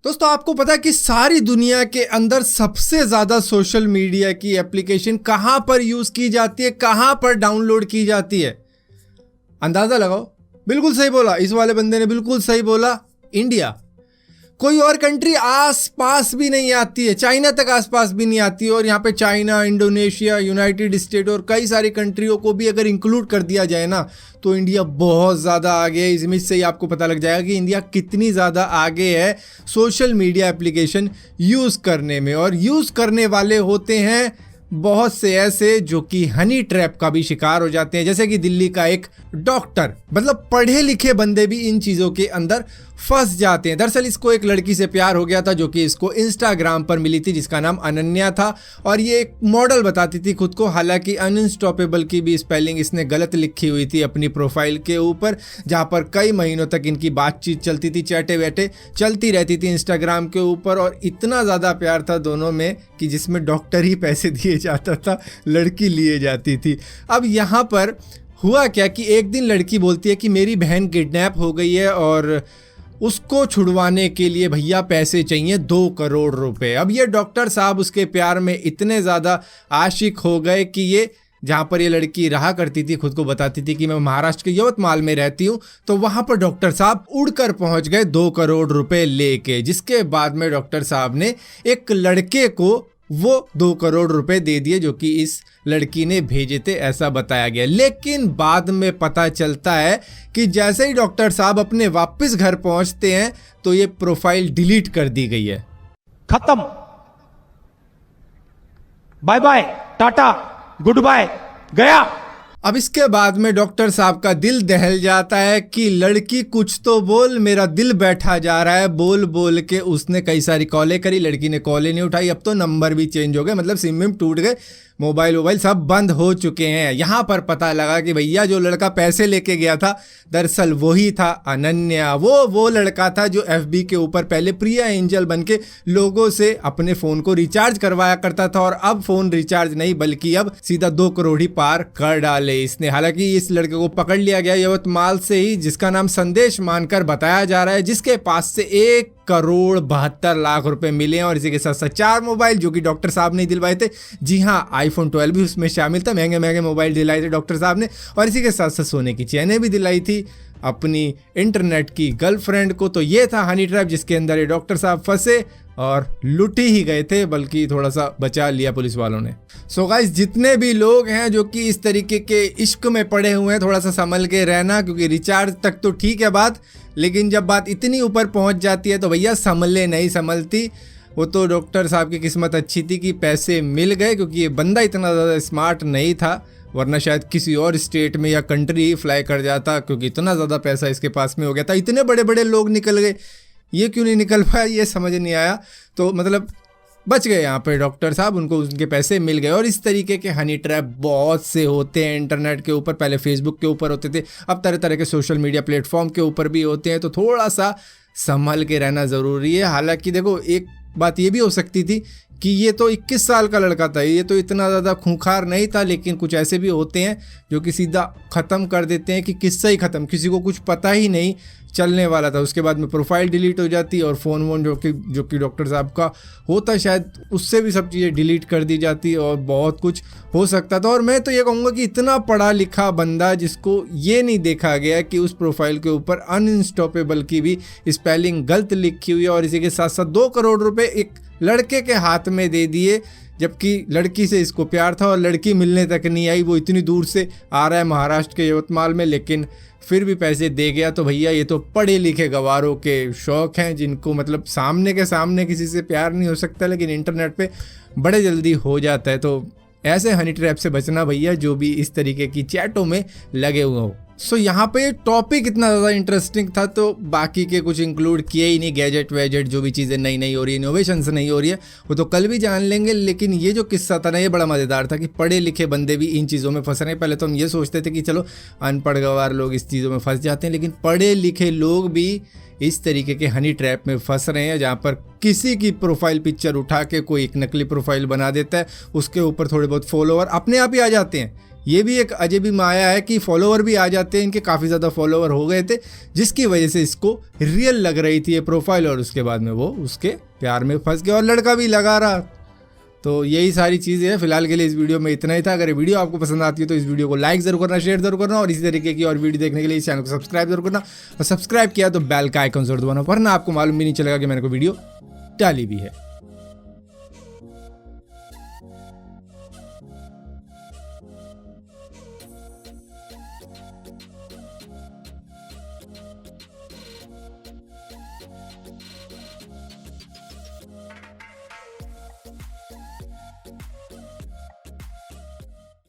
दोस्तों आपको पता है कि सारी दुनिया के अंदर सबसे ज़्यादा सोशल मीडिया की एप्लीकेशन कहाँ पर यूज़ की जाती है, कहाँ पर डाउनलोड की जाती है? अंदाज़ा लगाओ। बिल्कुल सही बोला, इस वाले बंदे ने बिल्कुल सही बोला, इंडिया। कोई और कंट्री आस पास भी नहीं आती है, चाइना तक आस पास भी नहीं आती है। और यहाँ पे चाइना, इंडोनेशिया, यूनाइटेड स्टेट और कई सारी कंट्रियों को भी अगर इंक्लूड कर दिया जाए ना तो इंडिया बहुत ज़्यादा आगे है। इस इमेज से ही आपको पता लग जाएगा कि इंडिया कितनी ज़्यादा आगे है सोशल मीडिया एप्लीकेशन यूज़ करने में। और यूज़ करने वाले होते हैं बहुत से ऐसे जो कि हनी ट्रैप का भी शिकार हो जाते हैं, जैसे कि दिल्ली का एक डॉक्टर। मतलब पढ़े लिखे बंदे भी इन चीज़ों के अंदर फंस जाते हैं। दरअसल इसको एक लड़की से प्यार हो गया था जो कि इसको इंस्टाग्राम पर मिली थी, जिसका नाम अनन्या था। और ये एक मॉडल बताती थी खुद को, हालांकि अनस्टॉपेबल की भी स्पेलिंग इसने गलत लिखी हुई थी अपनी प्रोफाइल के ऊपर, जहाँ पर कई महीनों तक इनकी बातचीत चलती थी, चैटे वैटे चलती रहती थी इंस्टाग्राम के ऊपर। और इतना ज़्यादा प्यार था दोनों में कि जिसमें डॉक्टर ही पैसे दिए जाता था, लड़की लिए जाती थी। अब यहाँ पर हुआ क्या कि एक दिन लड़की बोलती है कि मेरी बहन किडनैप हो गई है और उसको छुड़वाने के लिए भैया पैसे चाहिए 2 करोड़ रुपए। अब ये डॉक्टर साहब उसके प्यार में इतने ज़्यादा आशिक हो गए कि ये जहाँ पर ये लड़की रहा करती थी, खुद को बताती थी कि मैं महाराष्ट्र के यवतमाल में रहती हूँ, तो वहाँ पर डॉक्टर साहब उड़कर पहुँच गए 2 करोड़ रुपए लेके। जिसके बाद में डॉक्टर साहब ने एक लड़के को वो 2 करोड़ रुपए दे दिए जो कि इस लड़की ने भेजे थे, ऐसा बताया गया। लेकिन बाद में पता चलता है कि जैसे ही डॉक्टर साहब अपने वापस घर पहुंचते हैं तो ये प्रोफाइल डिलीट कर दी गई है। खत्म, bye bye, tata, good bye, गया। अब इसके बाद में डॉक्टर साहब का दिल दहल जाता है कि लड़की कुछ तो बोल, मेरा दिल बैठा जा रहा है। बोल बोल के उसने कई सारी कॉलें करी, लड़की ने कॉलें नहीं उठाई। अब तो नंबर भी चेंज हो गए, मतलब सिम विम टूट गए, मोबाइल सब बंद हो चुके हैं। यहाँ पर पता लगा कि भैया जो लड़का पैसे लेके गया था दरअसल वही था अनन्या। वो लड़का था जो FB के ऊपर पहले प्रिया एंजल बन के लोगों से अपने फ़ोन को रिचार्ज करवाया करता था, और अब फ़ोन रिचार्ज नहीं बल्कि अब सीधा 2 करोड़ ही पार कर डाले इसने। हालांकि इस लड़के को पकड़ लिया गया यवतमाल से ही, जिसका नाम संदेश मानकर बताया जा रहा है, जिसके पास से 1 करोड़ 72 लाख रुपए मिले हैं। और इसी के साथ साथ 4 मोबाइल जो कि डॉक्टर साहब ने दिलवाए थे। जी हाँ, iPhone 12 भी उसमें शामिल था। महंगे महंगे मोबाइल दिलाए थे डॉक्टर साहब ने। और इसी के साथ साथ सोने की चैनें भी दिलाई थी अपनी इंटरनेट की गर्लफ्रेंड को। तो ये था हनी ट्रैप, जिसके अंदर ये डॉक्टर साहब फंसे और लुट ही गए थे, बल्कि थोड़ा सा बचा लिया पुलिस वालों ने। सो गाइस, जितने भी लोग हैं जो कि इस तरीके के इश्क में पड़े हुए हैं, थोड़ा सा संभल के रहना, क्योंकि रिचार्ज तक तो ठीक है बात, लेकिन जब बात इतनी ऊपर पहुंच जाती है तो भैया संभले नहीं संभलती। वो तो डॉक्टर साहब की किस्मत अच्छी थी कि पैसे मिल गए, क्योंकि ये बंदा इतना ज़्यादा स्मार्ट नहीं था, वरना शायद किसी और स्टेट में या कंट्री ही फ्लाई कर जाता, क्योंकि इतना ज़्यादा पैसा इसके पास में हो गया था। इतने बड़े बड़े लोग निकल गए, ये क्यों नहीं निकल पाया ये समझ नहीं आया। तो मतलब बच गए यहाँ पे डॉक्टर साहब, उनको उनके पैसे मिल गए। और इस तरीके के हनी ट्रैप बहुत से होते हैं इंटरनेट के ऊपर। पहले फेसबुक के ऊपर होते थे, अब तरह तरह के सोशल मीडिया प्लेटफॉर्म के ऊपर भी होते हैं। तो थोड़ा सा संभल के रहना ज़रूरी है। हालांकि देखो, एक बात ये भी हो सकती थी कि ये तो 21 साल का लड़का था, ये तो इतना ज़्यादा खूंखार नहीं था, लेकिन कुछ ऐसे भी होते हैं जो कि सीधा ख़त्म कर देते हैं कि किस्सा ही ख़त्म, किसी को कुछ पता ही नहीं चलने वाला था। उसके बाद में प्रोफाइल डिलीट हो जाती और फ़ोन वोन जो कि डॉक्टर साहब का होता, शायद उससे भी सब चीज़ें डिलीट कर दी जाती और बहुत कुछ हो सकता था। और मैं तो ये कहूँगा कि इतना पढ़ा लिखा बंदा जिसको ये नहीं देखा गया कि उस प्रोफाइल के ऊपर अनस्टॉपेबल की भी स्पेलिंग गलत लिखी हुई है, और इसी के साथ साथ 2 करोड़ रुपए एक लड़के के हाथ में दे दिए, जबकि लड़की से इसको प्यार था और लड़की मिलने तक नहीं आई। वो इतनी दूर से आ रहा है महाराष्ट्र के यवतमाल में, लेकिन फिर भी पैसे दे गया। तो भैया ये तो पढ़े लिखे गवारों के शौक हैं, जिनको मतलब सामने के सामने किसी से प्यार नहीं हो सकता, लेकिन इंटरनेट पे बड़े जल्दी हो जाता है। तो ऐसे हनी ट्रैप से बचना भैया, जो भी इस तरीके की चैटों में लगे हुए हो। सो यहाँ पे टॉपिक इतना ज़्यादा इंटरेस्टिंग था तो बाकी के कुछ इंक्लूड किए ही नहीं। गैजेट वैजेट जो भी चीज़ें नई नई हो रही है, इनोवेशंस नहीं हो रही है, वो तो कल भी जान लेंगे। लेकिन ये जो किस्सा था ना, ये बड़ा मज़ेदार था कि पढ़े लिखे बंदे भी इन चीज़ों में फंस रहे हैं। पहले तो हम ये सोचते थे कि चलो अनपढ़ गवार लोग इस चीज़ों में फंस जाते हैं, लेकिन पढ़े लिखे लोग भी इस तरीके के हनी ट्रैप में फंस रहे हैं, जहाँ पर किसी की प्रोफाइल पिक्चर उठा के कोई एक नकली प्रोफाइल बना देता है, उसके ऊपर थोड़े बहुत फॉलोअर अपने आप ही आ जाते हैं। ये भी एक अजब माया है कि फॉलोवर भी आ जाते हैं, इनके काफ़ी ज़्यादा फॉलोवर हो गए थे, जिसकी वजह से इसको रियल लग रही थी ये प्रोफाइल, और उसके बाद में वो उसके प्यार में फंस गया और लड़का भी लगा रहा। तो यही सारी चीज़ें हैं। फिलहाल के लिए इस वीडियो में इतना ही था। अगर ये वीडियो आपको पसंद आती है तो इस वीडियो को लाइक जरूर करना, शेयर जरूर करना, और इसी तरीके की और वीडियो देखने के लिए इस चैनल को सब्सक्राइब जरूर करना, और सब्सक्राइब किया तो बेल का आइकन जरूर दबाना, वरना आपको मालूम भी नहीं चलेगा कि मैंने कोई वीडियो डाली भी है।